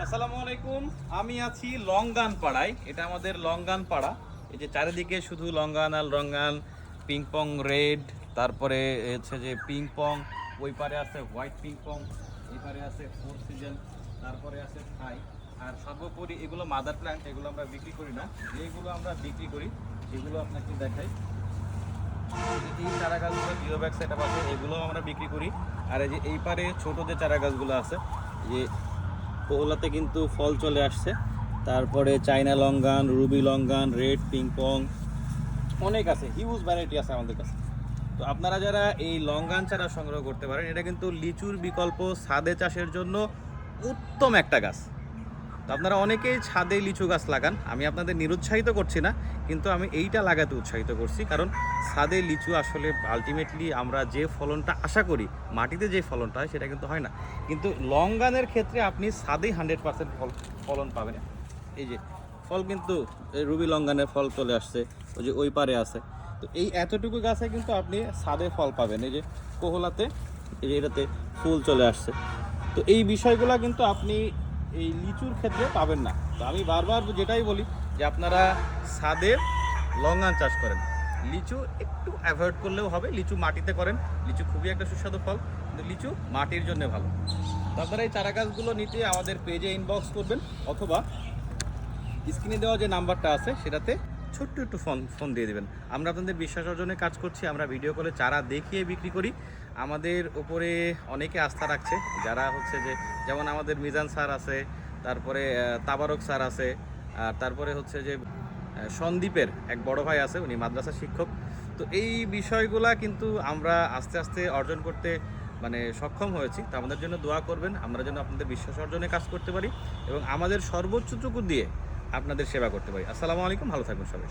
আসসালামু আলাইকুম। আমি আছি লঙ্গান পাড়ায়। এটা আমাদের লঙ্গান পাড়া। এই যে চারিদিকে শুধু লঙ্গান আর লঙ্গান, পিং পং রেড, তারপরে হচ্ছে যে পিং পং, ওই পারে আছে হোয়াইট পিং পং, এই পারে আছে ফোর সিজন, তারপরে আছে থাই। আর সর্বোপরি এগুলো মাদার প্ল্যান্ট, এগুলো আমরা বিক্রি করি না। যেগুলো আমরা বিক্রি করি সেগুলো আপনাকে দেখাই। এই চারা গাছগুলো জিও ব্যাগ সেট আপ আছে, এগুলো আমরা বিক্রি করি। আর এই যে এই পারে ছোট যে চারা গাছগুলো আছে, যে পোলাতে কিন্তু ফল চলে আসছে। তারপরে China longan, ruby longan, red ping pong, অনেক আছে, হিউজ ভ্যারাইটি আছে আমাদের কাছে। তো আপনারা যারা এই লঙ্গান চারা সংগ্রহ করতে পারেন, এটা কিন্তু লিচুর বিকল্প ছাদে চাষের জন্য উত্তম একটা গাছ। তো আপনারা অনেকেই ছাদে লিচু গাছ লাগান, আমি আপনাদের নিরুৎসাহিত করছি না, কিন্তু আমি এইটা লাগাতে উৎসাহিত করছি। কারণ ছাদে লিচু আসলে আলটিমেটলি আমরা যে ফলনটা আশা করি, মাটিতে যে ফলনটা হয় সেটা কিন্তু হয় না। কিন্তু লঙ্গানের ক্ষেত্রে আপনি ছাদেই 100% ফলন পাবেন। এই যে ফল কিন্তু রুবি লঙ্গানের ফল চলে আসছে, ওই যে ওই পারে আছে। তো এই এতটুকু গাছে কিন্তু আপনি ছাদে ফল পাবেন। এই যে কোহলাতে, এই যে এটাতে ফুল চলে আসছে। তো এই বিষয়গুলো কিন্তু আপনি এই লিচুর ক্ষেত্রে পাবেন না। তো আমি বারবার যেটাই বলি যে আপনারা ছাদে লঙ্গান চাষ করেন, লিচু একটু অ্যাভয়েড করলেও হবে। লিচু মাটিতে করেন, লিচু খুবই একটা সুস্বাদু ফল, কিন্তু লিচু মাটির জন্য ভালো। তো আপনারা এই চারা গাছগুলো নিতে আমাদের পেজে ইনবক্স করবেন, অথবা স্ক্রিনে দেওয়া যে নাম্বারটা আছে সেটাতে ছোট্ট একটু ফোন দিয়ে দেবেন। আমরা আপনাদের বিশ্বাস অর্জনে কাজ করছি, আমরা ভিডিও কলে চারা দেখিয়ে বিক্রি করি। আমাদের উপরে অনেকে আস্থা রাখছে, যারা হচ্ছে যে, যেমন আমাদের মিজান স্যার আছে, তারপরে তাবারক স্যার আছে, আর তারপরে হচ্ছে যে সন্দীপের এক বড় ভাই আছে, উনি মাদ্রাসা শিক্ষক। তো এই বিষয়গুলা কিন্তু আমরা আস্তে আস্তে অর্জন করতে সক্ষম হয়েছি। তো আমাদের জন্য দোয়া করবেন, আমরা যেন আপনাদের বিশ্বাস অর্জনে কাজ করতে পারি এবং আমাদের সর্বোচ্চটুকু দিয়ে আপনাদের সেবা করতে পারি। আসসালামু আলাইকুম, ভালো থাকবেন সবাই।